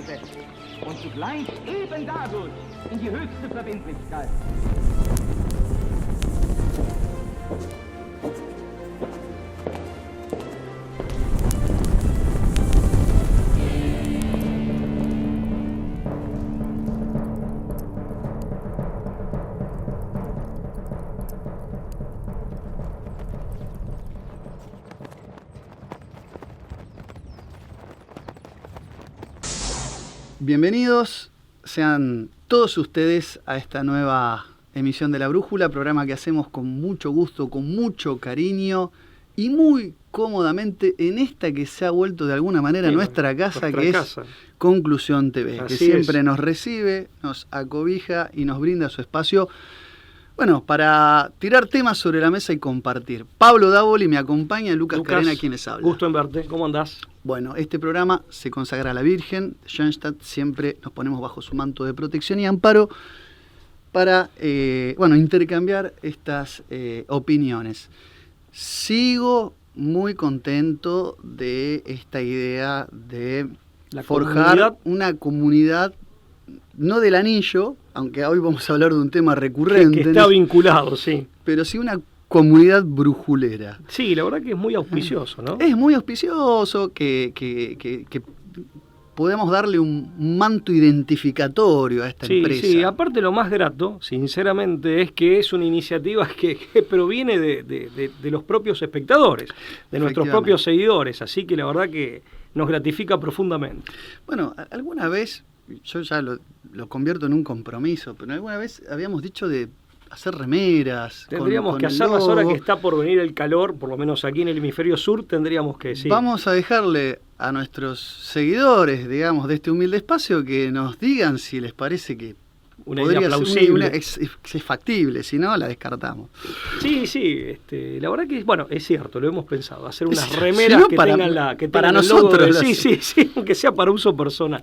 versetzt und zugleich eben dadurch in die höchste Verbindlichkeit. Bienvenidos sean todos ustedes a esta nueva emisión de La Brújula, programa que hacemos con mucho gusto, con mucho cariño y muy cómodamente en esta que se ha vuelto de alguna manera nuestra casa, que es Conclusión TV, que siempre nos recibe, nos acobija y nos brinda su espacio, bueno, para tirar temas sobre la mesa y compartir. Pablo Dávoli me acompaña, Lucas Carena, quien les habla. Gusto en verte, ¿cómo andás? Bueno, este programa se consagra a la Virgen de Schoenstatt, siempre nos ponemos bajo su manto de protección y amparo para intercambiar estas opiniones. Sigo muy contento de esta idea de forjar una comunidad, no del anillo, aunque hoy vamos a hablar de un tema recurrente. Que está vinculado, sí. Pero sí una comunidad brujulera. Sí, la verdad que es muy auspicioso, ¿no? Es muy auspicioso que podemos darle un manto identificatorio a esta empresa. Sí, aparte lo más grato, sinceramente, es que es una iniciativa que proviene de los propios espectadores, de nuestros propios seguidores, así que la verdad que nos gratifica profundamente. Bueno, alguna vez, yo ya lo convierto en un compromiso, pero alguna vez habíamos dicho de hacer remeras. Tendríamos que hacerlas ahora que está por venir el calor, por lo menos aquí en el hemisferio sur, tendríamos que decir. Vamos a dejarle a nuestros seguidores, digamos, de este humilde espacio que nos digan si les parece que una idea plausible. Es factible, si no, la descartamos. Sí, la verdad que, bueno, es cierto, lo hemos pensado, hacer unas remeras que tengan para el nosotros. Logo de, sí, aunque sea para uso personal.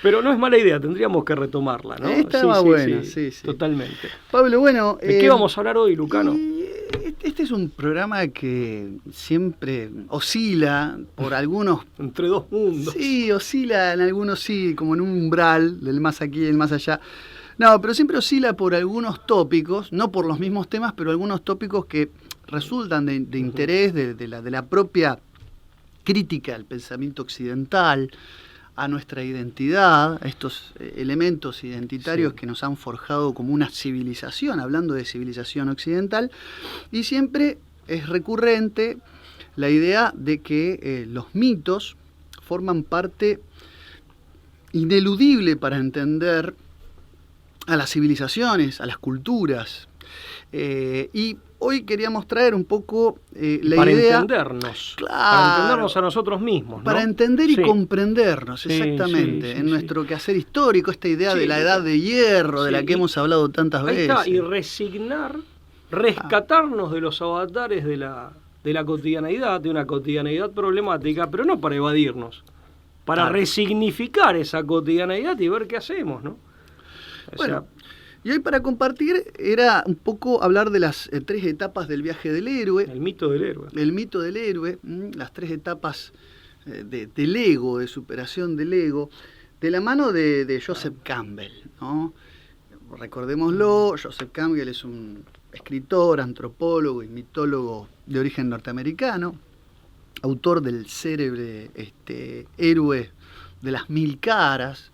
Pero no es mala idea, tendríamos que retomarla, ¿no? Estaba buena, sí. Totalmente. Pablo, bueno... ¿De qué vamos a hablar hoy, Lucano? Este es un programa que siempre oscila por algunos... Entre dos mundos. Sí, oscila en algunos, sí, como en un umbral del más aquí y el más allá. No, pero siempre oscila por algunos tópicos, no por los mismos temas, pero algunos tópicos que resultan de interés de la propia crítica al pensamiento occidental, a nuestra identidad, a estos elementos identitarios que nos han forjado como una civilización, hablando de civilización occidental, y siempre es recurrente la idea de que los mitos forman parte ineludible para entender a las civilizaciones, a las culturas, y hoy queríamos traer un poco la para idea... Entendernos, claro, para entendernos a nosotros mismos, ¿no? Para entender y comprendernos, exactamente, en nuestro quehacer histórico, esta idea de la edad de hierro, de la que hemos hablado tantas veces. Ahí está, y resignar, rescatarnos de los avatares de la cotidianeidad, de una cotidianeidad problemática, pero no para evadirnos, para resignificar esa cotidianeidad y ver qué hacemos, ¿no? Y hoy para compartir era un poco hablar de las 3 etapas del viaje del héroe. El mito del héroe. El mito del héroe, las 3 etapas del ego, de superación del ego, de la mano de Joseph Campbell, ¿no? Recordémoslo, Joseph Campbell es un escritor, antropólogo y mitólogo de origen norteamericano, autor del célebre héroe de las 1000 caras,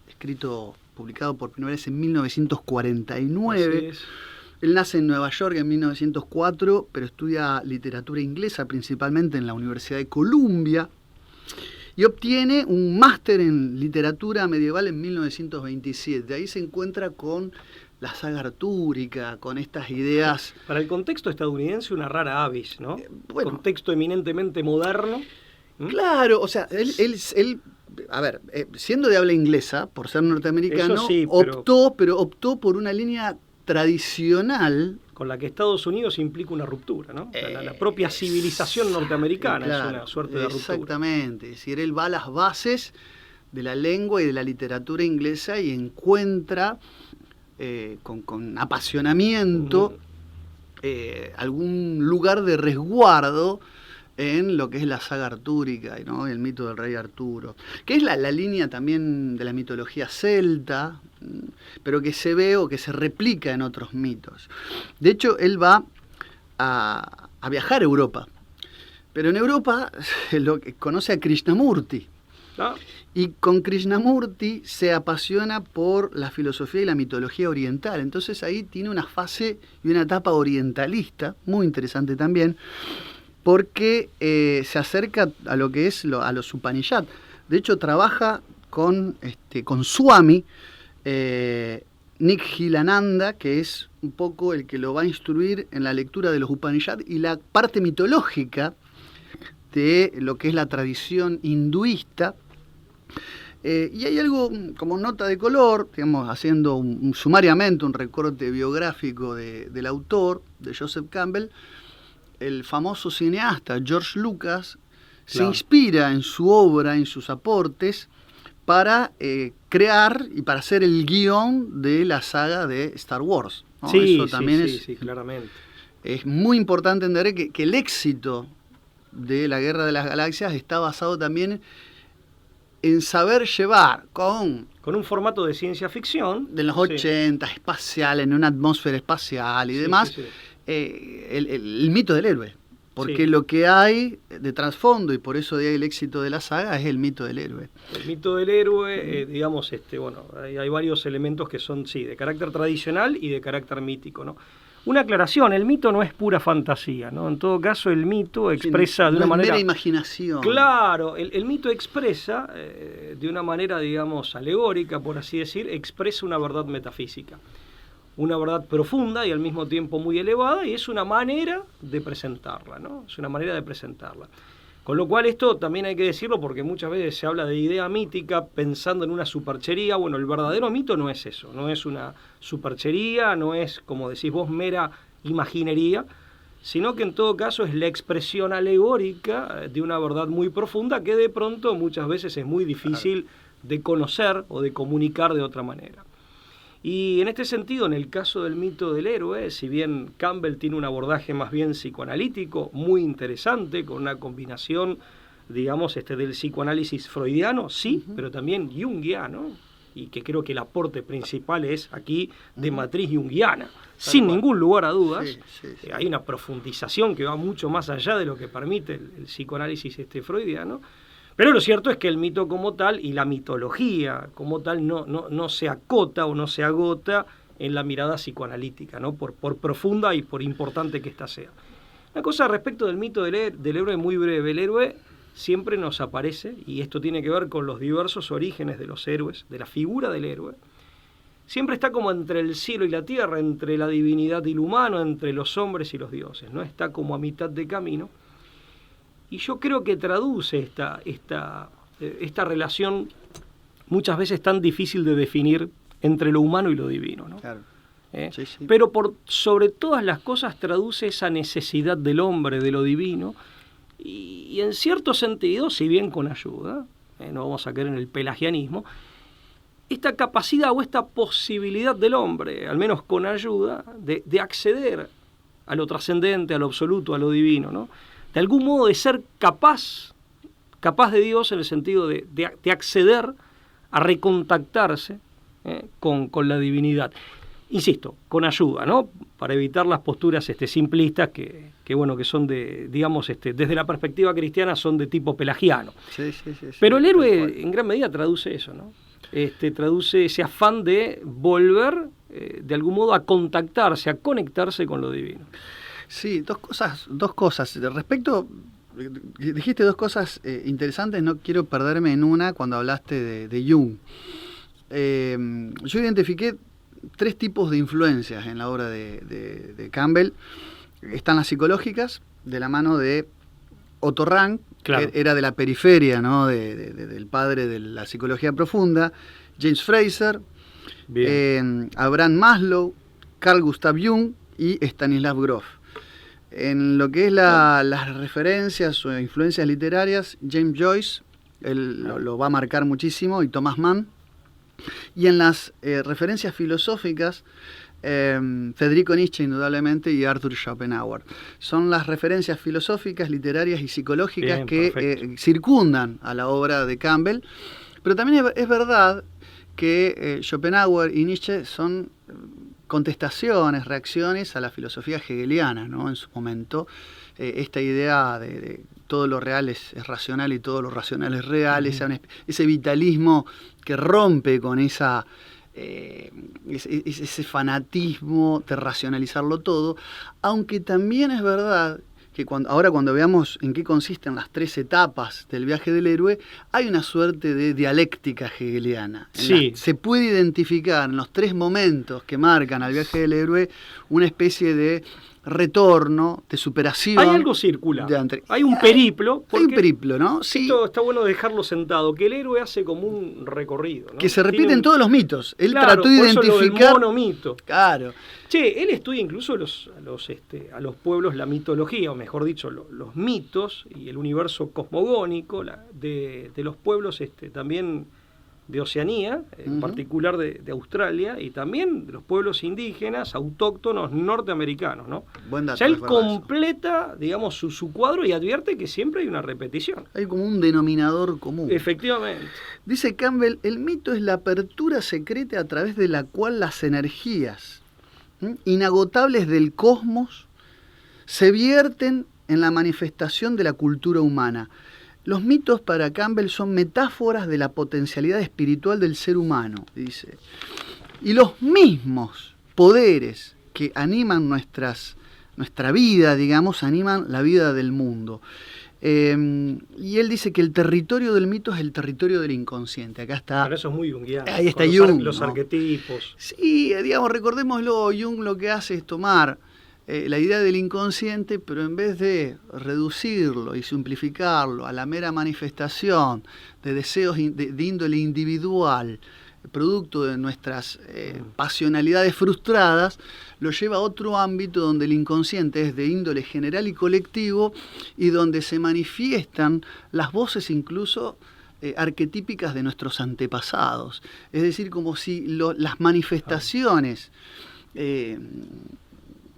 publicado por primera vez en 1949. Él nace en Nueva York en 1904, pero estudia literatura inglesa principalmente en la Universidad de Columbia y obtiene un máster en literatura medieval en 1927. Ahí se encuentra con la saga artúrica, con estas ideas... Para el contexto estadounidense una rara avis, ¿no? Contexto eminentemente moderno. Claro, o sea, él a ver, siendo de habla inglesa, por ser norteamericano, sí, optó por una línea tradicional. Con la que Estados Unidos implica una ruptura, ¿no? La propia civilización norteamericana, claro, es una suerte de ruptura. Exactamente, es decir, él va a las bases de la lengua y de la literatura inglesa y encuentra con apasionamiento algún lugar de resguardo en lo que es la saga artúrica, ¿no? El mito del rey Arturo, que es la línea también de la mitología celta, pero que se ve o que se replica en otros mitos. De hecho, él va a viajar a Europa, pero en Europa lo que conoce a Krishnamurti. ¿Ah? Y con Krishnamurti se apasiona por la filosofía y la mitología oriental. Entonces ahí tiene una fase y una etapa orientalista, muy interesante también, porque se acerca a lo que es a los Upanishad. De hecho, trabaja con Swami Nighilananda, que es un poco el que lo va a instruir en la lectura de los Upanishad y la parte mitológica de lo que es la tradición hinduista. Y hay algo como nota de color, digamos, haciendo sumariamente un recorte biográfico del autor, de Joseph Campbell. El famoso cineasta George Lucas se inspira en su obra, en sus aportes, para crear y para hacer el guión de la saga de Star Wars, ¿no? Sí, eso también sí, claramente. Es muy importante entender que el éxito de la Guerra de las Galaxias está basado también en saber llevar con un formato de ciencia ficción de los 80, espacial, en una atmósfera espacial y demás, sí. El mito del héroe. Porque lo que hay de trasfondo, y por eso de ahí el éxito de la saga, es el mito del héroe. El mito del héroe, digamos, bueno, hay varios elementos que son, de carácter tradicional y de carácter mítico, ¿no? Una aclaración, el mito no es pura fantasía, ¿no? En todo caso, el mito expresa de una manera... mera imaginación. Claro, el mito expresa, de una manera, digamos, alegórica, por así decir, expresa una verdad metafísica. Una verdad profunda y al mismo tiempo muy elevada, y es una manera de presentarla, ¿no? Es una manera de presentarla. Con lo cual esto también hay que decirlo porque muchas veces se habla de idea mítica pensando en una superchería. Bueno, el verdadero mito no es eso, no es una superchería, no es, como decís vos, mera imaginería, sino que en todo caso es la expresión alegórica de una verdad muy profunda que de pronto muchas veces es muy difícil de conocer o de comunicar de otra manera. Y en este sentido, en el caso del mito del héroe, si bien Campbell tiene un abordaje más bien psicoanalítico, muy interesante, con una combinación, digamos, del psicoanálisis freudiano, sí, pero también junguiano, y que creo que el aporte principal es aquí de matriz junguiana, sin ningún lugar a dudas. Sí. Hay una profundización que va mucho más allá de lo que permite el psicoanálisis freudiano. Pero lo cierto es que el mito como tal y la mitología como tal no se acota o no se agota en la mirada psicoanalítica, ¿no? Por profunda y por importante que ésta sea. Una cosa respecto del mito del héroe muy breve. El héroe siempre nos aparece, y esto tiene que ver con los diversos orígenes de los héroes, de la figura del héroe. Siempre está como entre el cielo y la tierra, entre la divinidad y lo humano, entre los hombres y los dioses, ¿no? Está como a mitad de camino. Y yo creo que traduce esta relación muchas veces tan difícil de definir entre lo humano y lo divino, ¿no? Claro. Sí. Pero sobre todas las cosas traduce esa necesidad del hombre, de lo divino, y en cierto sentido, si bien con ayuda, no vamos a caer en el pelagianismo, esta capacidad o esta posibilidad del hombre, al menos con ayuda, de acceder a lo trascendente, a lo absoluto, a lo divino, ¿no? De algún modo de ser capaz de Dios en el sentido de acceder a recontactarse con la divinidad. Insisto, con ayuda, ¿no? Para evitar las posturas simplistas que son digamos, desde la perspectiva cristiana son de tipo pelagiano. Sí. Pero el héroe en gran medida traduce eso, ¿no? Traduce ese afán de volver, de algún modo, a contactarse, a conectarse con lo divino. Sí, dos cosas. Respecto, dijiste dos cosas interesantes, no quiero perderme en una cuando hablaste de Jung. Yo identifiqué 3 tipos de influencias en la obra de Campbell. Están las psicológicas, de la mano de Otto Rank, que era de la periferia, ¿no? del padre de la psicología profunda, James Frazer, Abraham Maslow, Carl Gustav Jung y Stanislav Grof. En lo que es las referencias o influencias literarias, James Joyce lo va a marcar muchísimo, y Thomas Mann. Y en las referencias filosóficas, Federico Nietzsche, indudablemente, y Arthur Schopenhauer. Son las referencias filosóficas, literarias y psicológicas Bien, que circundan a la obra de Campbell. Pero también es verdad que Schopenhauer y Nietzsche son contestaciones, reacciones a la filosofía hegeliana, ¿no? En su momento, esta idea de todo lo real es racional y todo lo racional es real, ese vitalismo que rompe con ese fanatismo de racionalizarlo todo, aunque también es verdad que ahora cuando veamos en qué consisten las 3 etapas del viaje del héroe, hay una suerte de dialéctica hegeliana. Sí. Se puede identificar en los 3 momentos que marcan al viaje del héroe una especie de retorno, de superación. Hay algo circular, hay un periplo. Hay un periplo, ¿no? Sí. Esto está bueno dejarlo sentado, que el héroe hace como un recorrido, ¿no? Que se repite en todos los mitos. Él claro, trató de identificar... Lo del monomito. Claro. Che, él estudia incluso a los pueblos la mitología, o mejor dicho, los mitos y el universo cosmogónico de los pueblos también de Oceanía, en particular de Australia, y también de los pueblos indígenas, autóctonos norteamericanos, ¿no? Buen dato, o sea, él completa, digamos, su cuadro y advierte que siempre hay una repetición. Hay como un denominador común. Efectivamente. Dice Campbell, el mito es la apertura secreta a través de la cual las energías inagotables del cosmos se vierten en la manifestación de la cultura humana. Los mitos para Campbell son metáforas de la potencialidad espiritual del ser humano, dice. Y los mismos poderes que animan nuestra vida, digamos, animan la vida del mundo. Y él dice que el territorio del mito es el territorio del inconsciente. Acá está. Pero eso es muy junguiano. Ahí está Jung. Los arquetipos. Sí, digamos, recordémoslo, Jung lo que hace es tomar la idea del inconsciente, pero en vez de reducirlo y simplificarlo a la mera manifestación de deseos de índole individual, producto de nuestras pasionalidades frustradas, lo lleva a otro ámbito donde el inconsciente es de índole general y colectivo y donde se manifiestan las voces incluso arquetípicas de nuestros antepasados. Es decir, como si las manifestaciones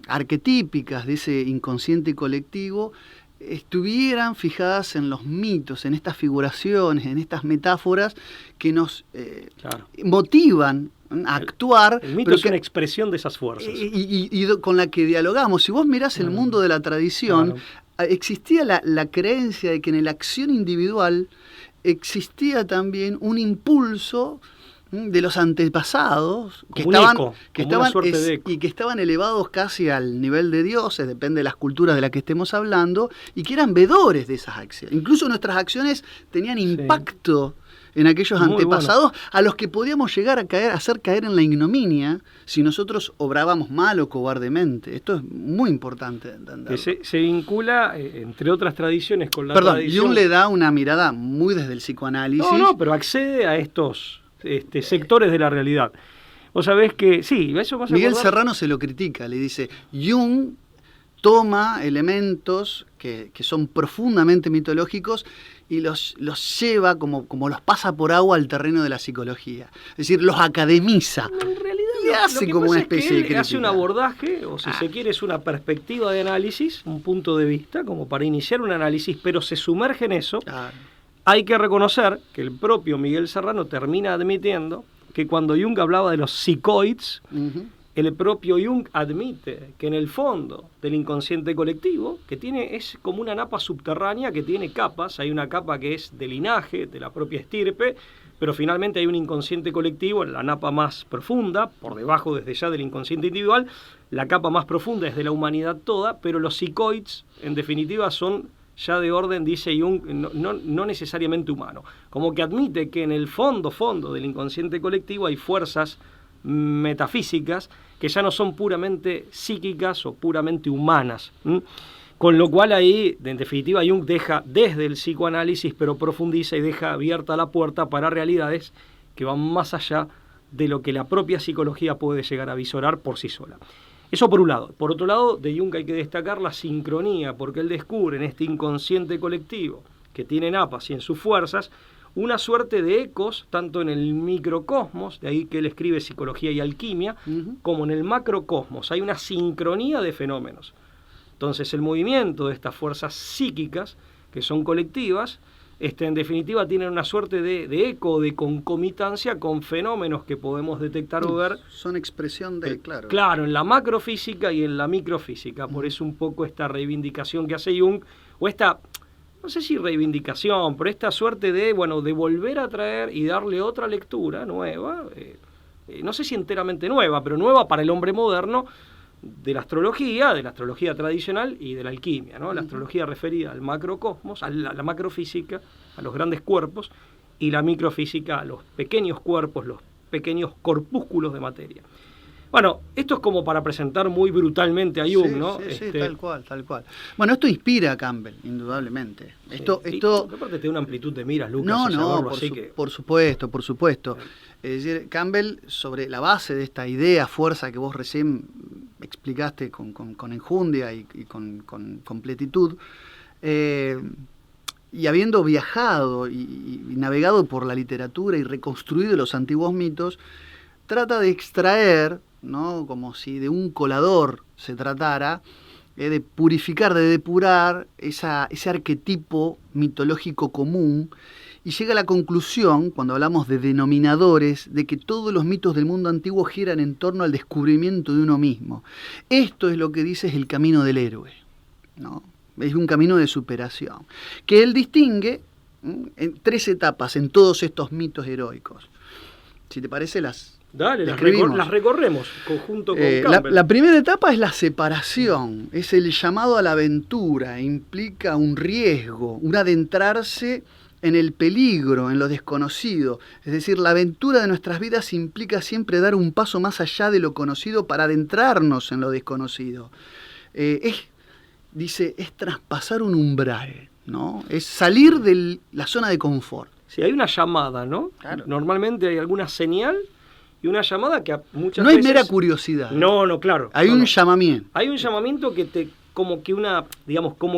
arquetípicas de ese inconsciente colectivo estuvieran fijadas en los mitos, en estas figuraciones, en estas metáforas que nos motivan a actuar. El mito es una expresión de esas fuerzas. Y con la que dialogamos. Si vos mirás el mundo de la tradición, existía la creencia de que en la acción individual existía también un impulso de los antepasados que estaban elevados casi al nivel de dioses, depende de las culturas de las que estemos hablando, y que eran vedores de esas acciones. Incluso nuestras acciones tenían impacto en aquellos antepasados a los que podíamos llegar a hacer caer en la ignominia si nosotros obrábamos mal o cobardemente. Esto es muy importante de entender. Se vincula, entre otras tradiciones, con la tradición... Jung le da una mirada muy desde el psicoanálisis. Pero accede a estos sectores de la realidad. Vos sabés que, sí, eso vas a Miguel Serrano se lo critica, le dice, Jung toma elementos que son profundamente mitológicos y los lleva como los pasa por agua al terreno de la psicología. Es decir, los academiza. En realidad le hace como una especie de crítica. Hace un abordaje, o si se quiere, es una perspectiva de análisis, un punto de vista, como para iniciar un análisis, pero se sumerge en eso. Hay que reconocer que el propio Miguel Serrano termina admitiendo que cuando Jung hablaba de los psicoids, el propio Jung admite que en el fondo del inconsciente colectivo, que es como una napa subterránea que tiene capas, hay una capa que es de linaje, de la propia estirpe, pero finalmente hay un inconsciente colectivo, la napa más profunda, por debajo desde ya del inconsciente individual, la capa más profunda es de la humanidad toda, pero los psicoids en definitiva son ya de orden, dice Jung, no necesariamente humano. Como que admite que en el fondo del inconsciente colectivo hay fuerzas metafísicas que ya no son puramente psíquicas o puramente humanas. Con lo cual ahí, en definitiva, Jung deja desde el psicoanálisis, pero profundiza y deja abierta la puerta para realidades que van más allá de lo que la propia psicología puede llegar a visorar por sí sola. Eso por un lado. Por otro lado, de Jung hay que destacar la sincronía, porque él descubre en este inconsciente colectivo, que tiene napas y en sus fuerzas, una suerte de ecos, tanto en el microcosmos, de ahí que él escribe Psicología y Alquimia, como en el macrocosmos. Hay una sincronía de fenómenos. Entonces el movimiento de estas fuerzas psíquicas, que son colectivas, en definitiva tienen una suerte de eco, de concomitancia con fenómenos que podemos detectar o ver. Son expresión de, claro. Claro, en la macrofísica y en la microfísica. Por eso un poco esta reivindicación que hace Jung, o esta, no sé si reivindicación, pero esta suerte de volver a traer y darle otra lectura nueva, no sé si enteramente nueva, pero nueva para el hombre moderno, de la astrología tradicional y de la alquimia, ¿no? La astrología referida al macrocosmos, a la macrofísica, a los grandes cuerpos, y la microfísica a los pequeños cuerpos, los pequeños corpúsculos de materia. Bueno, esto es como para presentar muy brutalmente a Jung, ¿no? Sí, tal cual. Bueno, esto inspira a Campbell, indudablemente. Esto aparte tiene una amplitud de miras, Lucas. Por supuesto. Es decir, Campbell, sobre la base de esta idea, fuerza que vos recién explicaste con enjundia y con completitud, y habiendo viajado y navegado por la literatura y reconstruido los antiguos mitos, trata de extraer, ¿no?, como si de un colador se tratara, de purificar, de depurar ese arquetipo mitológico común, y llega a la conclusión, cuando hablamos de denominadores, de que todos los mitos del mundo antiguo giran en torno al descubrimiento de uno mismo. Esto es lo que dice es el camino del héroe, ¿no? Es un camino de superación, que él distingue en 3 etapas en todos estos mitos heroicos. Si te parece, las recorremos junto con Campbell. La primera etapa es la separación, es el llamado a la aventura, implica un riesgo, un adentrarse en el peligro, en lo desconocido. Es decir, la aventura de nuestras vidas implica siempre dar un paso más allá de lo conocido para adentrarnos en lo desconocido. Es traspasar un umbral, ¿no? Es salir de la zona de confort. Sí, hay una llamada, ¿no? Claro. Normalmente hay alguna señal y una llamada que muchas veces... No hay mera curiosidad. No, claro. Hay un llamamiento. Hay un llamamiento que te... como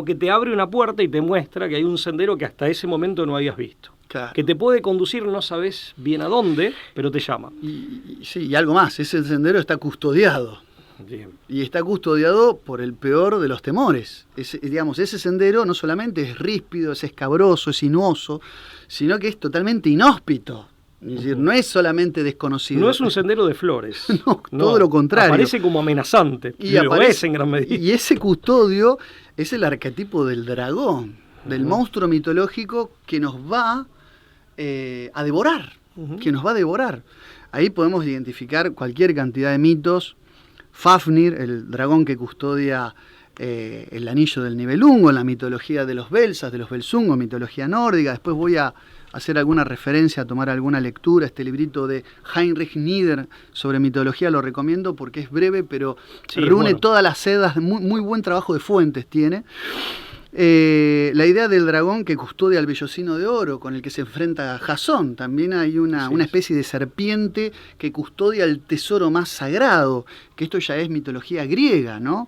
que te abre una puerta y te muestra que hay un sendero que hasta ese momento no habías visto. Claro. Que te puede conducir, no sabes bien a dónde, pero te llama. Y algo más, ese sendero está custodiado. Bien. Y está custodiado por el peor de los temores. Ese sendero no solamente es ríspido, es escabroso, es sinuoso, sino que es totalmente inhóspito. Es decir, no es solamente desconocido. No es un sendero de flores. No, todo lo contrario. Aparece como amenazante. Y lo es en gran medida. Y ese custodio es el arquetipo del dragón, del monstruo mitológico que nos va a devorar. Que nos va a devorar. Ahí podemos identificar cualquier cantidad de mitos. Fafnir, el dragón que custodia el anillo del Nibelungo en la mitología de los Belsas, de los Belsungo, mitología nórdica. Después voy a hacer alguna referencia, a tomar alguna lectura. Este librito de Heinrich Nieder sobre mitología lo recomiendo porque es breve, pero reúne todas las sedas, muy buen trabajo de fuentes tiene. La idea del dragón que custodia al vellocino de oro, con el que se enfrenta a Jasón. También hay una especie de serpiente que custodia el tesoro más sagrado, que esto ya es mitología griega, ¿no?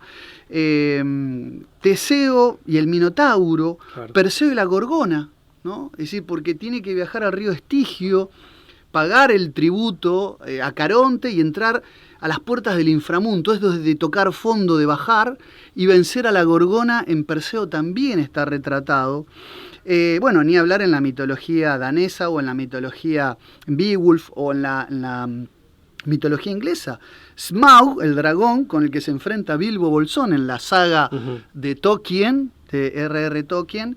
Teseo y el Minotauro, claro. Perseo y la Gorgona, ¿no? Es decir, porque tiene que viajar al río Estigio, pagar el tributo a Caronte y entrar a las puertas del inframundo. Esto es de tocar fondo, de bajar y vencer a la Gorgona. En Perseo también está retratado. Ni hablar en la mitología danesa o en la mitología Beowulf o en la mitología inglesa. Smaug, el dragón con el que se enfrenta Bilbo Bolsón en la saga de Tolkien, de R.R. Tolkien,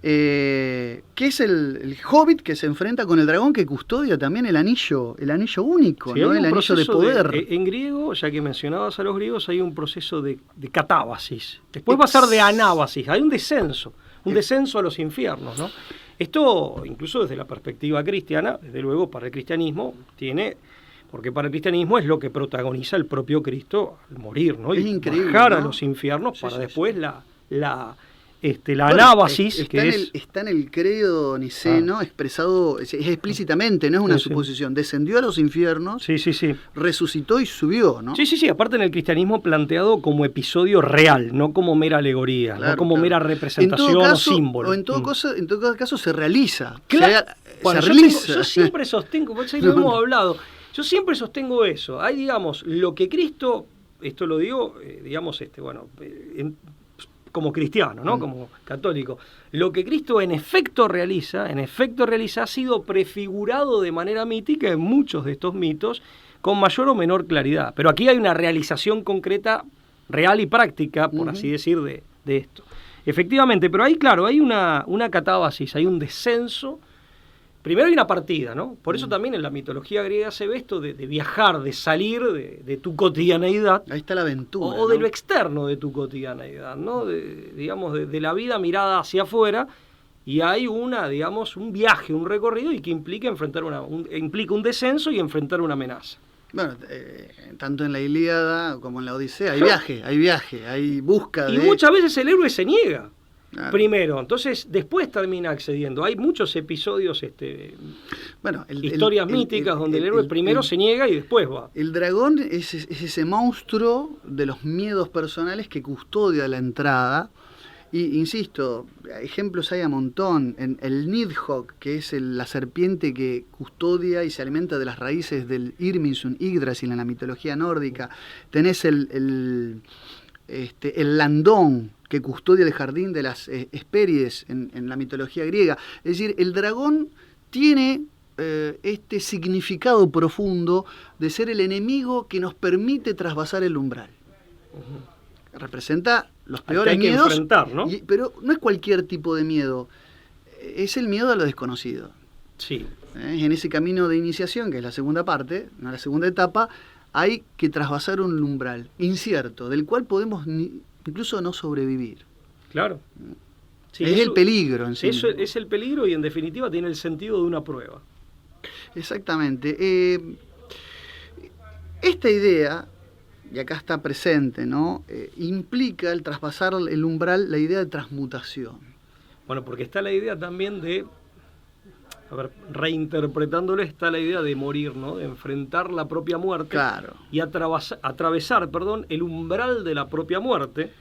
que es el hobbit que se enfrenta con el dragón que custodia también el anillo único, ¿no? El anillo de poder. En griego, ya que mencionabas a los griegos, hay un proceso de catábasis. Después va a ser de anábasis, hay un descenso a los infiernos, ¿no? Esto, incluso desde la perspectiva cristiana, desde luego para el cristianismo, porque para el cristianismo es lo que protagoniza el propio Cristo al morir, ¿no? Es y increíble, bajar, ¿no?, a ¿no? los infiernos para después la anábasis, está en el credo niceno expresado es explícitamente, no es una suposición. Descendió a los infiernos, resucitó y subió, ¿no? Sí, aparte en el cristianismo planteado como episodio real, no como mera alegoría, no como mera representación o símbolo. O en todo caso se realiza. Claro. Bueno, se yo realiza. siempre sostengo, por eso ahí lo hemos hablado, yo siempre sostengo eso. Hay, digamos, lo que Cristo, esto lo digo, digamos, como cristiano, ¿no? Como católico, lo que Cristo en efecto realiza ha sido prefigurado de manera mítica en muchos de estos mitos con mayor o menor claridad. Pero aquí hay una realización concreta, real y práctica, por así decir, de esto. Efectivamente, pero ahí, claro, hay una catábasis, hay un descenso. Primero hay una partida, ¿no? Por eso también en la mitología griega se ve esto de viajar, de salir de tu cotidianeidad. Ahí está la aventura. O de lo externo de tu cotidianeidad, ¿no? Digamos, de la vida mirada hacia afuera. Y hay un viaje, un recorrido y que implica implica un descenso y enfrentar una amenaza. Bueno, tanto en la Ilíada como en la Odisea hay viaje, hay búsqueda. Y muchas veces el héroe se niega. Claro. Primero, entonces después termina accediendo. Hay muchos episodios, historias míticas donde el héroe primero se niega y después va. El dragón es ese monstruo de los miedos personales que custodia la entrada. Y insisto, ejemplos hay a montón. En el Nidhogg, que es la serpiente que custodia y se alimenta de las raíces del Irminsul, Yggdrasil en la mitología nórdica. Tenés el Landón, que custodia el jardín de las Hespérides en la mitología griega. Es decir, el dragón tiene este significado profundo de ser el enemigo que nos permite trasvasar el umbral. Representa los peores miedos, que enfrentar, ¿no? Pero no es cualquier tipo de miedo, es el miedo a lo desconocido. Sí. En ese camino de iniciación, que es la segunda parte, no la segunda etapa, hay que trasvasar un umbral incierto, del cual podemos incluso no sobrevivir. Claro. Sí, es el peligro en sí. Eso es el peligro y en definitiva tiene el sentido de una prueba. Exactamente. Esta idea, y acá está presente, ¿no? Implica el traspasar el umbral, la idea de transmutación. Bueno, porque está la idea también de, reinterpretándolo, está la idea de morir, ¿no? De enfrentar la propia muerte. Claro. Y atravesar el umbral de la propia muerte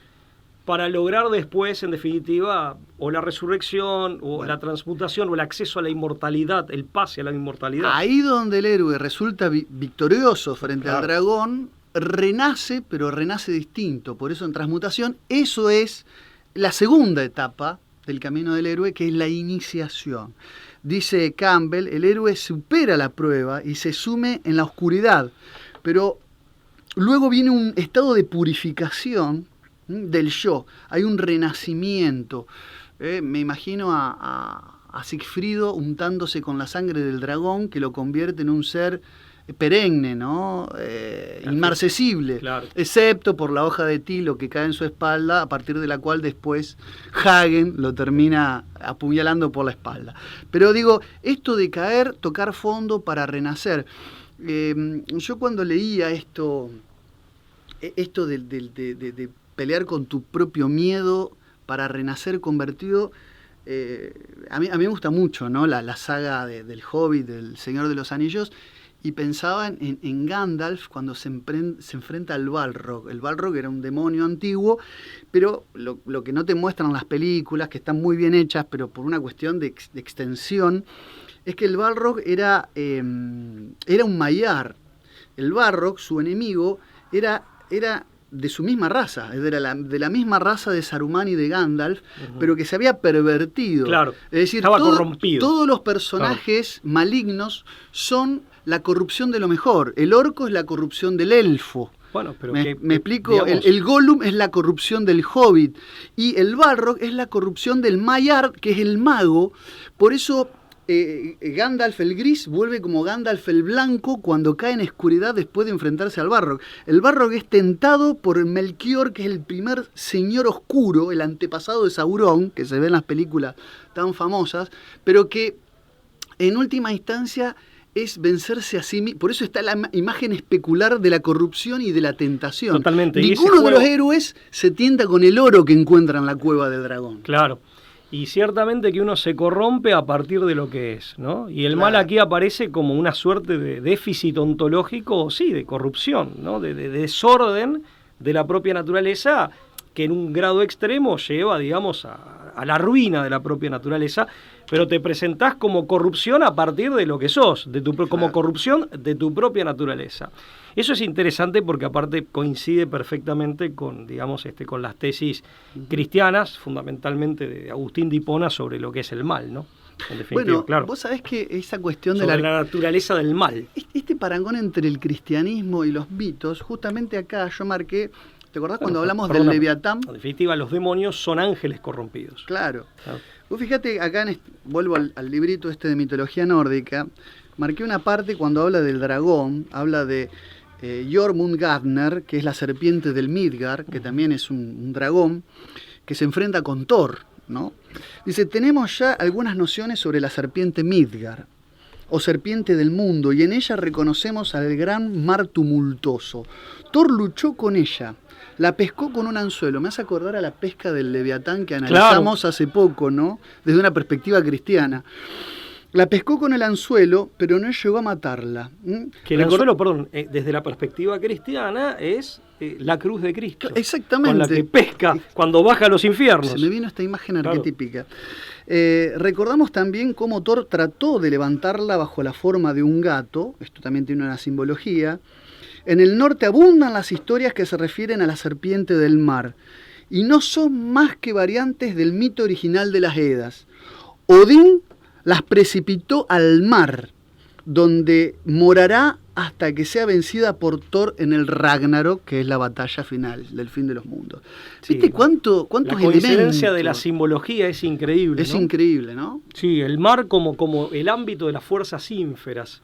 para lograr después, en definitiva, o la resurrección, o la transmutación, o el acceso a la inmortalidad, el pase a la inmortalidad. Ahí donde el héroe resulta victorioso frente al dragón, renace, pero renace distinto. Por eso en transmutación, eso es la segunda etapa del camino del héroe, que es la iniciación. Dice Campbell, el héroe supera la prueba y se sume en la oscuridad, pero luego viene un estado de purificación del yo, hay un renacimiento. Me imagino a Sigfrido untándose con la sangre del dragón que lo convierte en un ser perenne, ¿no? Inmarcesible, claro. Excepto por la hoja de tilo que cae en su espalda, a partir de la cual después Hagen lo termina apuñalando por la espalda. Pero digo, esto de caer, tocar fondo para renacer. Yo cuando leía esto de pelear con tu propio miedo para renacer convertido, a mí me gusta mucho, ¿no? La saga del Hobbit, del Señor de los Anillos, y pensaba en Gandalf cuando se enfrenta al Balrog. El Balrog era un demonio antiguo, pero lo que no te muestran las películas, que están muy bien hechas, pero por una cuestión de extensión, es que el Balrog era un Maiar. El Balrog, su enemigo, era de su misma raza, de la misma raza de Saruman y de Gandalf, pero que se había pervertido. Claro, es decir, estaba corrompido. Todos los personajes malignos son la corrupción de lo mejor. El orco es la corrupción del elfo. Bueno, pero me explico, digamos, el Gollum es la corrupción del hobbit y el Balrog es la corrupción del Maiar, que es el mago. Por eso Gandalf el gris vuelve como Gandalf el blanco cuando cae en oscuridad después de enfrentarse al Balrog. El Balrog es tentado por Melchior, que es el primer señor oscuro, el antepasado de Sauron, que se ve en las películas tan famosas, pero que en última instancia es vencerse a sí mismo. Por eso está la imagen especular de la corrupción y de la tentación. Totalmente. Ninguno de los héroes se tienta con el oro que encuentra en la cueva del dragón. Claro. Y ciertamente que uno se corrompe a partir de lo que es, ¿no? Y el mal aquí aparece como una suerte de déficit ontológico, sí, de corrupción, ¿no? De desorden de la propia naturaleza, que en un grado extremo lleva, digamos, a a la ruina de la propia naturaleza, pero te presentás como corrupción a partir de lo que sos, como corrupción de tu propia naturaleza. Eso es interesante porque aparte coincide perfectamente con, digamos, con las tesis cristianas, fundamentalmente de Agustín de Hipona, sobre lo que es el mal, ¿no? En definitiva, Bueno, claro. vos sabés que esa cuestión Sobre de la naturaleza del mal. Este parangón entre el cristianismo y los mitos, justamente acá yo marqué, ¿te acordás cuando hablamos del Leviatán? En definitiva, los demonios son ángeles corrompidos. Claro. Vos fíjate, acá vuelvo al librito de mitología nórdica, marqué una parte cuando habla del dragón, habla de Jormungandr, que es la serpiente del Midgard, que también es un dragón, que se enfrenta con Thor, ¿no? Dice, tenemos ya algunas nociones sobre la serpiente Midgard, o serpiente del mundo, y en ella reconocemos al gran mar tumultuoso. Thor luchó con ella, la pescó con un anzuelo. Me hace acordar a la pesca del Leviatán que analizamos hace poco, ¿no? Desde una perspectiva cristiana. La pescó con el anzuelo, pero no llegó a matarla. Que el anzuelo, perdón, desde la perspectiva cristiana es la cruz de Cristo. Exactamente. Con la que pesca cuando baja a los infiernos. Se me vino esta imagen arquetípica. Recordamos también cómo Thor trató de levantarla bajo la forma de un gato. Esto también tiene una simbología. En el norte abundan las historias que se refieren a la serpiente del mar, y no son más que variantes del mito original de las Edas. Odín las precipitó al mar, donde morará hasta que sea vencida por Thor en el Ragnarok, que es la batalla final del fin de los mundos. Sí, ¿viste cuántos elementos? La coincidencia de la simbología es increíble, Es increíble, ¿no? Sí, el mar como el ámbito de las fuerzas ínferas.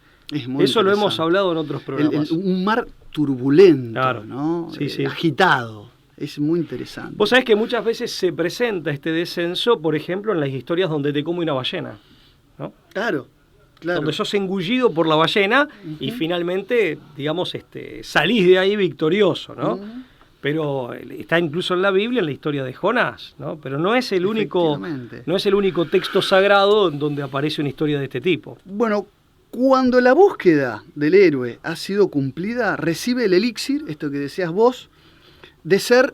Eso lo hemos hablado en otros programas. Un mar turbulento, claro, ¿no? Sí. Agitado. Es muy interesante. Vos sabés que muchas veces se presenta este descenso, por ejemplo, en las historias donde te come una ballena, ¿no? Claro. Donde sos engullido por la ballena y finalmente, digamos, salís de ahí victorioso, ¿no? Pero está incluso en la Biblia, en la historia de Jonás, ¿no? Pero no es el único texto sagrado en donde aparece una historia de este tipo. Bueno, cuando la búsqueda del héroe ha sido cumplida, recibe el elixir, esto que decías vos, de ser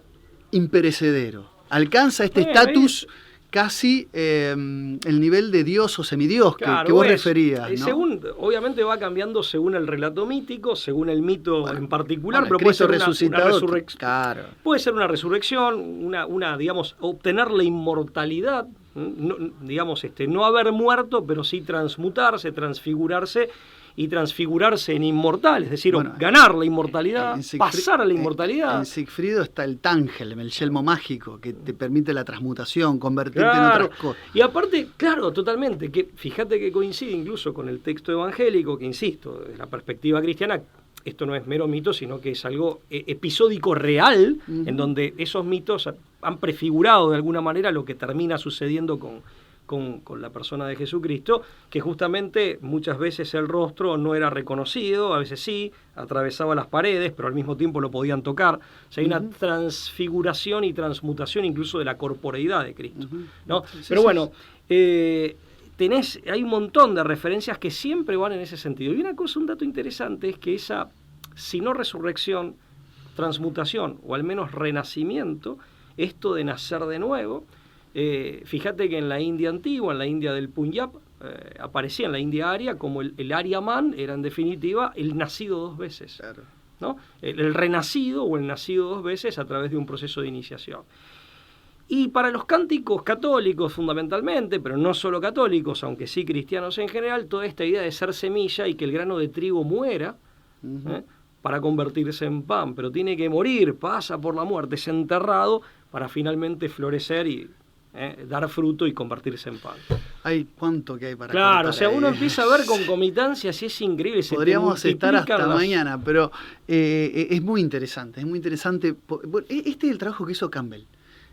imperecedero. Alcanza este estatus casi el nivel de dios o semidios que vos referías, ¿no? Obviamente va cambiando según el relato mítico, según el mito en particular, pero puede ser una resurrección. Claro. Puede ser una resurrección, digamos, obtener la inmortalidad, no, digamos, no haber muerto, pero sí transmutarse, transfigurarse y transfigurarse en inmortal, es decir, ganar la inmortalidad, pasar a la inmortalidad. En Sigfrido está el Tángel, el yelmo mágico, que te permite la transmutación, convertirte en otras cosas. Y aparte, claro, totalmente, que fíjate que coincide incluso con el texto evangélico, que insisto, desde la perspectiva cristiana, esto no es mero mito, sino que es algo episódico real, en donde esos mitos han prefigurado de alguna manera lo que termina sucediendo con la persona de Jesucristo, que justamente muchas veces el rostro no era reconocido, a veces sí, atravesaba las paredes, pero al mismo tiempo lo podían tocar. O sea, hay una transfiguración y transmutación incluso de la corporeidad de Cristo, ¿no? Pero bueno, hay un montón de referencias que siempre van en ese sentido. Y una cosa, un dato interesante es que esa, si no resurrección, transmutación, o al menos renacimiento, esto de nacer de nuevo, fíjate que en la India antigua, en la India del Punjab, aparecía en la India aria como el Aryaman era en definitiva el nacido dos veces, claro, ¿no? El renacido o el nacido dos veces a través de un proceso de iniciación. Y para los cánticos católicos fundamentalmente, pero no solo católicos, aunque sí cristianos en general, toda esta idea de ser semilla y que el grano de trigo muera para convertirse en pan, pero tiene que morir, pasa por la muerte, es enterrado para finalmente florecer y dar fruto y convertirse en pan. Hay cuánto que hay para Claro, o sea, uno empieza a ver concomitancias y es increíble. Podríamos estar hasta mañana, pero es muy interesante, es muy interesante. Este es el trabajo que hizo Campbell.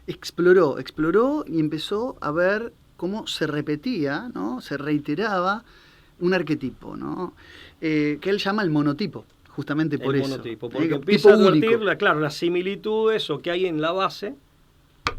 Exploró y empezó a ver cómo se repetía, ¿no? Se reiteraba un arquetipo, ¿no? Que él llama el monotipo, justamente por eso. El monotipo, porque empieza a advertir las similitudes o que hay en la base,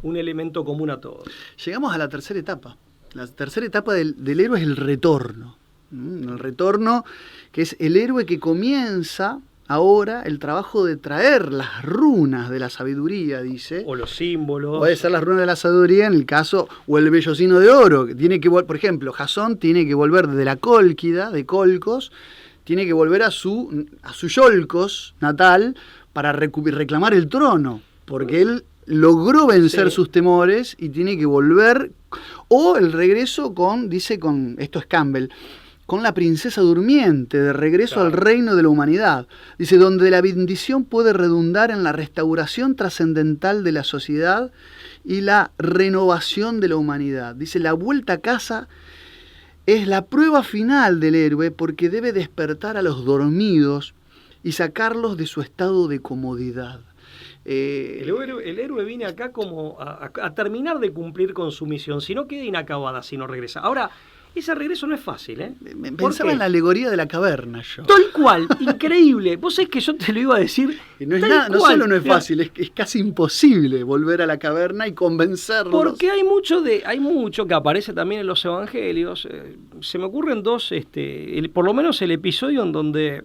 un elemento común a todos. Llegamos a la tercera etapa. La tercera etapa del héroe es el retorno. El retorno, que es el héroe que comienza ahora el trabajo de traer las runas de la sabiduría, dice. O los símbolos. Puede ser las runas de la sabiduría en el caso, o el vellocino de oro, que tiene que por ejemplo, Jasón tiene que volver de la Cólquida, de Colcos, tiene que volver a su Yolcos natal para reclamar el trono, porque él logró vencer sus temores y tiene que volver, o el regreso esto es Campbell, con la princesa durmiente, de regreso al reino de la humanidad. Dice, donde la bendición puede redundar en la restauración trascendental de la sociedad y la renovación de la humanidad. Dice, la vuelta a casa es la prueba final del héroe porque debe despertar a los dormidos y sacarlos de su estado de comodidad. El héroe viene acá como a terminar de cumplir con su misión, si no queda inacabada, si no regresa. Ahora, ese regreso no es fácil, ¿eh? Pensaba en la alegoría de la caverna yo. Tal cual, increíble. Vos sabés que yo te lo iba a decir. Y no solo no es fácil, es casi imposible volver a la caverna y convencerlos. Porque hay mucho que aparece también en los evangelios. Se me ocurren dos, por lo menos el episodio en donde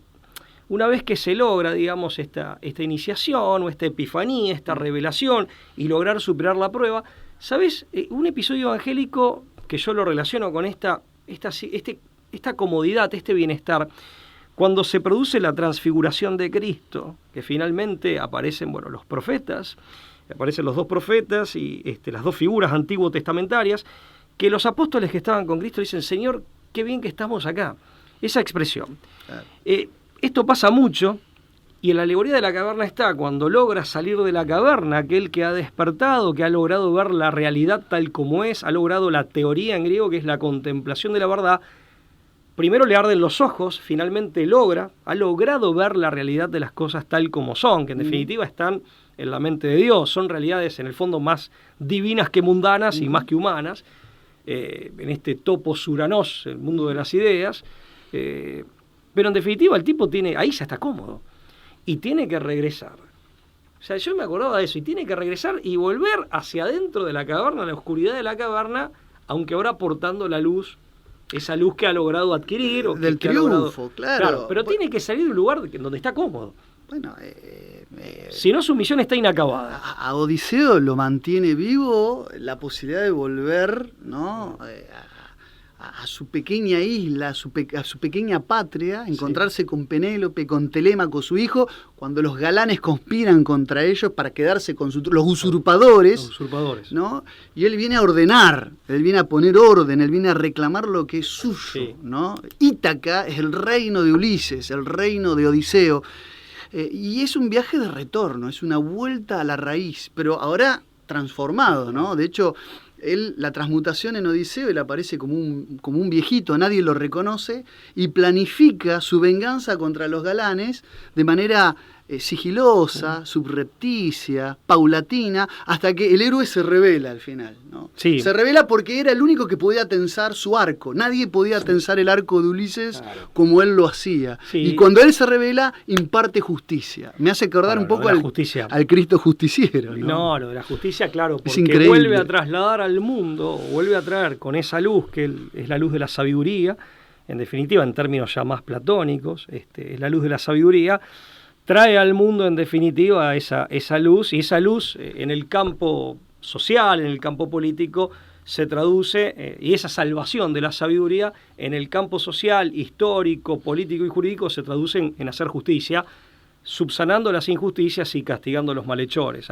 una vez que se logra, digamos, esta iniciación o esta epifanía, esta revelación y lograr superar la prueba, ¿sabés? Un episodio evangélico que yo lo relaciono con esta comodidad, este bienestar, cuando se produce la transfiguración de Cristo, que finalmente aparecen, los profetas, aparecen los dos profetas y las dos figuras antiguo testamentarias, que los apóstoles que estaban con Cristo dicen, Señor, qué bien que estamos acá. Esa expresión. Claro. Esto pasa mucho, y en la alegoría de la caverna está, cuando logra salir de la caverna, aquel que ha despertado, que ha logrado ver la realidad tal como es, ha logrado la teoría en griego, que es la contemplación de la verdad. Primero le arden los ojos, finalmente ha logrado ver la realidad de las cosas tal como son, que en definitiva están en la mente de Dios, son realidades en el fondo más divinas que mundanas y más que humanas, en este topos uranos, el mundo de las ideas, pero en definitiva el tipo ahí ya está cómodo. Y tiene que regresar. O sea, yo me acordaba de eso. Y tiene que regresar y volver hacia adentro de la caverna, la oscuridad de la caverna, aunque ahora portando la luz, esa luz que ha logrado adquirir. Del triunfo, claro. Pero tiene que salir de un lugar donde está cómodo. Bueno, si no, su misión está inacabada. A Odiseo lo mantiene vivo la posibilidad de volver, ¿no? A su pequeña isla, a su pequeña patria, encontrarse con Penélope, con Telémaco, su hijo, cuando los galanes conspiran contra ellos para quedarse con los usurpadores. ¿No? Y él viene a ordenar, él viene a poner orden, él viene a reclamar lo que es suyo. ¿No? Ítaca es el reino de Ulises, el reino de Odiseo. Y es un viaje de retorno, es una vuelta a la raíz, pero ahora transformado, ¿no? De hecho, la transmutación en Odiseo, él aparece como un viejito, nadie lo reconoce, y planifica su venganza contra los galanes de manera sigilosa, subrepticia, paulatina, hasta que el héroe se revela al final, ¿no? Sí. Se revela porque era el único que podía tensar su arco. Nadie podía tensar el arco de Ulises como él lo hacía. Sí. Y cuando él se revela, imparte justicia. Me hace acordar un poco al Cristo justiciero, ¿no? Lo de la justicia, claro, porque vuelve a trasladar al mundo, vuelve a traer con esa luz, que es la luz de la sabiduría, en definitiva, en términos ya más platónicos, es la luz de la sabiduría, trae al mundo en definitiva esa luz, y esa luz en el campo social, en el campo político, se traduce, y esa salvación de la sabiduría en el campo social, histórico, político y jurídico se traduce en hacer justicia, subsanando las injusticias y castigando a los malhechores,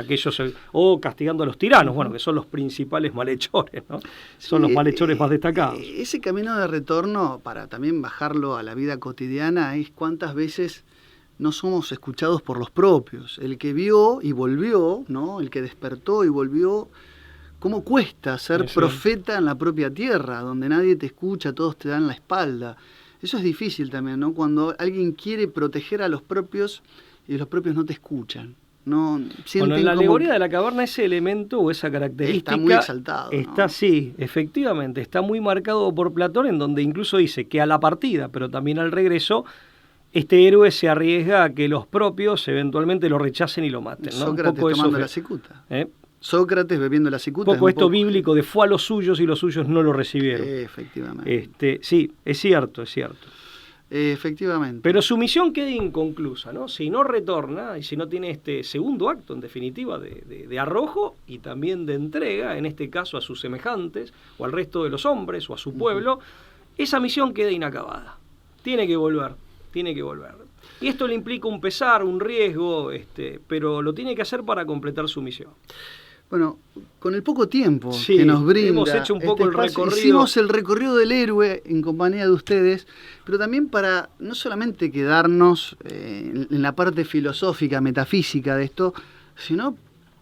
o castigando a los tiranos, que son los principales malhechores, ¿no? Son los malhechores más destacados. Ese camino de retorno, para también bajarlo a la vida cotidiana, es cuántas veces no somos escuchados por los propios. El que vio y volvió, ¿no? El que despertó y volvió. ¿Cómo cuesta ser profeta en la propia tierra, donde nadie te escucha, todos te dan la espalda? Eso es difícil también, ¿no? Cuando alguien quiere proteger a los propios y los propios no te escuchan. No sienten en la alegoría de la caverna ese elemento o esa característica está muy exaltado, ¿no? Sí, efectivamente, está muy marcado por Platón, en donde incluso dice que a la partida, pero también al regreso, este héroe se arriesga a que los propios eventualmente lo rechacen y lo maten, ¿no? Sócrates tomando la cicuta. Sócrates bebiendo la cicuta. Un poco esto bíblico de fue a los suyos y los suyos no lo recibieron. Efectivamente. Sí, es cierto. Efectivamente. Pero su misión queda inconclusa, ¿no? Si no retorna y si no tiene este segundo acto, en definitiva, de arrojo y también de entrega, en este caso a sus semejantes, o al resto de los hombres, o a su pueblo, esa misión queda inacabada. Tiene que volver. Y esto le implica un pesar, un riesgo, pero lo tiene que hacer para completar su misión. Bueno, con el poco tiempo que nos brinda, hemos hecho un poco el recorrido. Hicimos el recorrido del héroe en compañía de ustedes, pero también para no solamente quedarnos en la parte filosófica, metafísica de esto, sino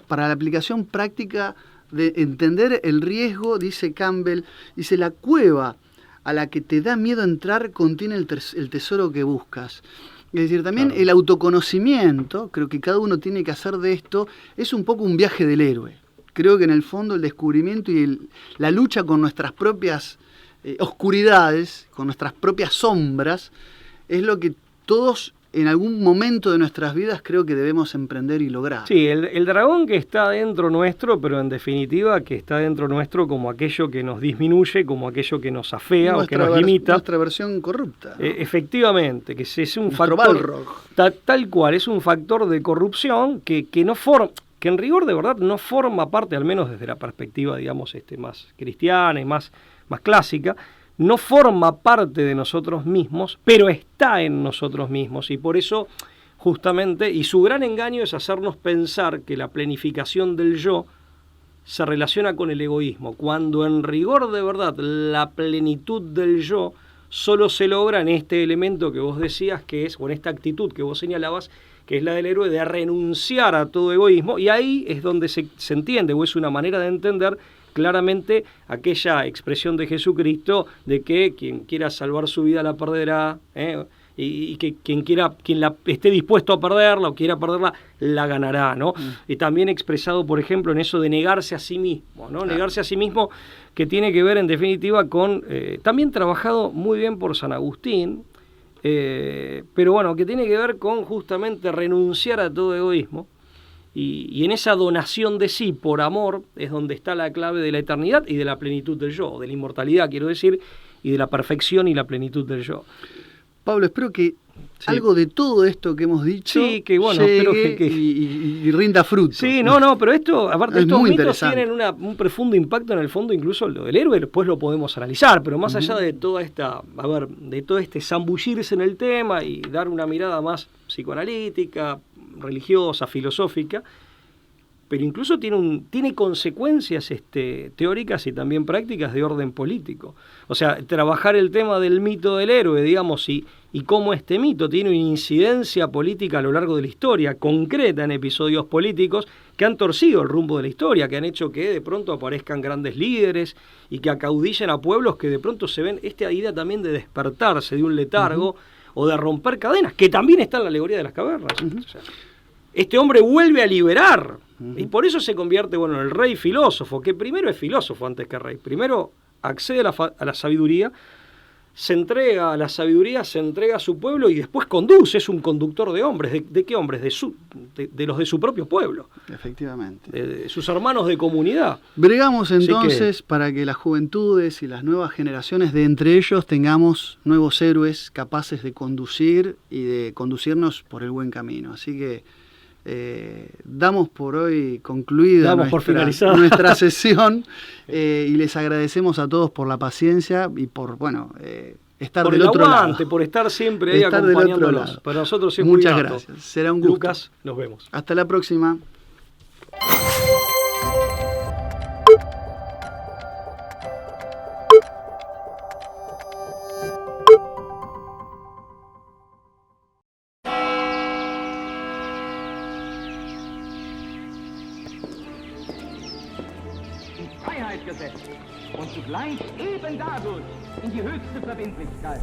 para la aplicación práctica de entender el riesgo, dice Campbell, dice: la cueva a la que te da miedo entrar contiene el tesoro que buscas. Es decir, también claro, el autoconocimiento, creo que cada uno tiene que hacer de esto, es un poco un viaje del héroe. Creo que en el fondo el descubrimiento y la lucha con nuestras propias oscuridades, con nuestras propias sombras, es lo que todos en algún momento de nuestras vidas creo que debemos emprender y lograr. Sí, el dragón que está dentro nuestro, pero en definitiva que está dentro nuestro como aquello que nos disminuye, como aquello que nos afea o que nos limita. Nuestra versión corrupta, ¿no? Efectivamente, que es un nuestro factor tal cual, es un factor de corrupción que no forma, que en rigor de verdad no forma parte, al menos desde la perspectiva, digamos, más cristiana y más clásica, no forma parte de nosotros mismos, pero está en nosotros mismos, y por eso justamente, y su gran engaño es hacernos pensar que la planificación del yo se relaciona con el egoísmo, cuando en rigor de verdad la plenitud del yo solo se logra en este elemento que vos decías, que es, o en esta actitud que vos señalabas, que es la del héroe, de renunciar a todo egoísmo, y ahí es donde se entiende, o es una manera de entender claramente aquella expresión de Jesucristo de que quien quiera salvar su vida la perderá, y que quien esté dispuesto a perderla o quiera perderla, la ganará, ¿no? Y también expresado, por ejemplo, en eso de negarse a sí mismo, ¿no? Negarse a sí mismo, que tiene que ver en definitiva con, también trabajado muy bien por San Agustín, pero bueno, que tiene que ver con justamente renunciar a todo egoísmo. Y en esa donación de sí por amor es donde está la clave de la eternidad y de la plenitud del yo, de la inmortalidad, quiero decir, y de la perfección y la plenitud del yo. Pablo, espero que algo de todo esto que hemos dicho que bueno, espero que y rinda fruto. Sí, pero esto, aparte, estos mitos tienen un profundo impacto en el fondo, incluso lo del héroe, después lo podemos analizar, pero más allá de toda esta, de todo este zambullirse en el tema y dar una mirada más psicoanalítica, religiosa, filosófica, pero incluso tiene consecuencias teóricas y también prácticas de orden político. O sea, trabajar el tema del mito del héroe, digamos, y cómo este mito tiene una incidencia política a lo largo de la historia, concreta en episodios políticos que han torcido el rumbo de la historia, que han hecho que de pronto aparezcan grandes líderes y que acaudillen a pueblos que de pronto se ven esta idea también de despertarse de un letargo o de romper cadenas, que también está en la alegoría de las cavernas. O sea, este hombre vuelve a liberar, y por eso se convierte, en el rey filósofo, que primero es filósofo antes que rey. Primero accede a la sabiduría, se entrega a la sabiduría, se entrega a su pueblo y después conduce, es un conductor de hombres. ¿De qué hombres? De los de su propio pueblo. Efectivamente. De sus hermanos de comunidad. Bregamos entonces para que las juventudes y las nuevas generaciones de entre ellos tengamos nuevos héroes capaces de conducir y de conducirnos por el buen camino. Así que damos por hoy concluida nuestra sesión y les agradecemos a todos por la paciencia y por estar por del otro lado, por estar siempre ahí acompañándonos. Para nosotros es muchas muy grato. Gracias, será un gusto. Lucas, nos vemos. Hasta la próxima. Und zugleich eben dadurch in die höchste Verbindlichkeit.